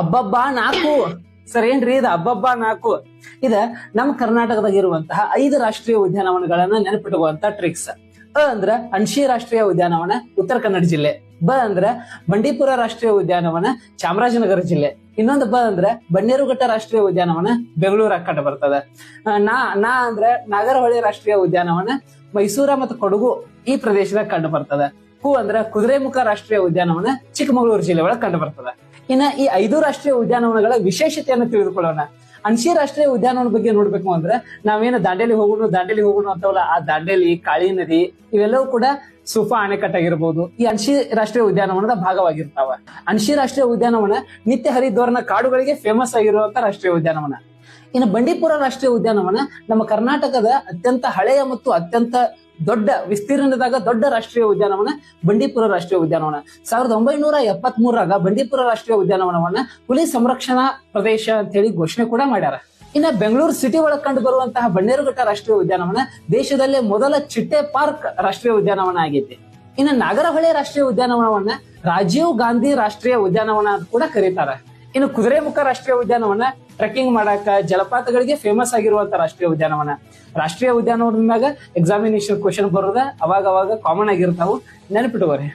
ಅಬ್ಬಬ್ಬಾ ನಾಲ್ಕು. ಸರ್ ಏನ್ರಿ ಇದು ಅಬ್ಬಬ್ಬಾ ನಾಲ್ಕು? ಇದ ನಮ್ಮ ಕರ್ನಾಟಕದಾಗ ಇರುವಂತಹ 5 ರಾಷ್ಟ್ರೀಯ ಉದ್ಯಾನವನಗಳನ್ನ ನೆನಪಿಟ್ಟುವಂತ ಟ್ರಿಕ್ಸ್. ಅಂದ್ರ ಅಣಶಿ ರಾಷ್ಟ್ರೀಯ ಉದ್ಯಾನವನ ಉತ್ತರ ಕನ್ನಡ ಜಿಲ್ಲೆ. ಅಂದ್ರ ಬಂಡೀಪುರ ರಾಷ್ಟ್ರೀಯ ಉದ್ಯಾನವನ ಚಾಮರಾಜನಗರ ಜಿಲ್ಲೆ. ಇನ್ನೊಂದು ಅಂದ್ರ ಬನ್ನೇರುಘಟ್ಟ ರಾಷ್ಟ್ರೀಯ ಉದ್ಯಾನವನ ಬೆಂಗಳೂರು ಕಂಡು ಬರ್ತದ. ನಾ ಅಂದ್ರ ನಾಗರಹೊಳೆ ರಾಷ್ಟ್ರೀಯ ಉದ್ಯಾನವನ ಮೈಸೂರ ಮತ್ತು ಕೊಡಗು ಈ ಪ್ರದೇಶದಾಗ ಕಂಡು ಬರ್ತದ. ಅಂದ್ರ ಕುದುರೆಮುಖ ರಾಷ್ಟ್ರೀಯ ಉದ್ಯಾನವನ ಚಿಕ್ಕಮಗಳೂರು ಜಿಲ್ಲೆ ಒಳಗೆ ಕಂಡು ಬರ್ತದ. ಇನ್ನ ಈ 5 ರಾಷ್ಟ್ರೀಯ ಉದ್ಯಾನವನಗಳ ವಿಶೇಷತೆಯನ್ನು ತಿಳಿದುಕೊಳ್ಳೋಣ. ಅಣಶಿ ರಾಷ್ಟ್ರೀಯ ಉದ್ಯಾನವನ ಬಗ್ಗೆ ನೋಡ್ಬೇಕು ಅಂದ್ರೆ ನಾವೇನು ದಾಂಡೇಲಿ ಹೋಗೋಣ ಅಂತವಲ್ಲ, ಆ ದಾಂಡೇಲಿ, ಕಾಳಿ ನದಿ ಇವೆಲ್ಲವೂ ಕೂಡ ಸುಫಾ ಅಣೆಕಟ್ಟಾಗಿರ್ಬೋದು ಈ ಅಣಶಿ ರಾಷ್ಟ್ರೀಯ ಉದ್ಯಾನವನದ ಭಾಗವಾಗಿರ್ತಾವ. ಅಣಶಿ ರಾಷ್ಟ್ರೀಯ ಉದ್ಯಾನವನ ನಿತ್ಯ ಹರಿದ್ವರ್ಣ ಕಾಡುಗಳಿಗೆ ಫೇಮಸ್ ಆಗಿರುವಂತ ರಾಷ್ಟ್ರೀಯ ಉದ್ಯಾನವನ. ಇನ್ನು ಬಂಡೀಪುರ ರಾಷ್ಟ್ರೀಯ ಉದ್ಯಾನವನ ನಮ್ಮ ಕರ್ನಾಟಕದ ಅತ್ಯಂತ ಹಳೆಯ ಮತ್ತು ಅತ್ಯಂತ ದೊಡ್ಡ ವಿಸ್ತೀರ್ಣದಾಗ ದೊಡ್ಡ ರಾಷ್ಟ್ರೀಯ ಉದ್ಯಾನವನ ಬಂಡೀಪುರ ರಾಷ್ಟ್ರೀಯ ಉದ್ಯಾನವನ. 1973 ಬಂಡೀಪುರ ರಾಷ್ಟ್ರೀಯ ಉದ್ಯಾನವನವನ್ನ ಹುಲಿ ಸಂರಕ್ಷಣಾ ಪ್ರದೇಶ ಅಂತ ಹೇಳಿ ಘೋಷಣೆ ಕೂಡ ಮಾಡ್ಯಾರ. ಇನ್ನ ಬೆಂಗಳೂರು ಸಿಟಿ ಒಳಗೆ ಕಂಡು ಬರುವಂತಹ ಬನ್ನೇರುಘಟ್ಟ ರಾಷ್ಟ್ರೀಯ ಉದ್ಯಾನವನ ದೇಶದಲ್ಲೇ ಮೊದಲ ಚಿಟ್ಟೆ ಪಾರ್ಕ್ ರಾಷ್ಟ್ರೀಯ ಉದ್ಯಾನವನ ಆಗೈತಿ. ಇನ್ನು ನಾಗರಹೊಳೆ ರಾಷ್ಟ್ರೀಯ ಉದ್ಯಾನವನವನ್ನ ರಾಜೀವ್ ಗಾಂಧಿ ರಾಷ್ಟ್ರೀಯ ಉದ್ಯಾನವನ ಅಂತ ಕೂಡ ಕರೀತಾರ. ಇನ್ನು ಕುದುರೆಮುಖ ರಾಷ್ಟ್ರೀಯ ಉದ್ಯಾನವನ ಟ್ರೆಕ್ಕಿಂಗ್ ಮಾಡಾಕ, ಜಲಪಾತಗಳಿಗೆ ಫೇಮಸ್ ಆಗಿರುವಂತ ರಾಷ್ಟ್ರೀಯ ಉದ್ಯಾನವನ. ರಾಷ್ಟ್ರೀಯ ಉದ್ಯಾನವನದಾಗ ಎಕ್ಸಾಮಿನೇಷನ್ ಕ್ವಶನ್ ಬರೋದ ಅವಾಗ ಕಾಮನ್ ಆಗಿರ್ತಾವು, ನೆನಪಿಟ್ಟುವರೆ.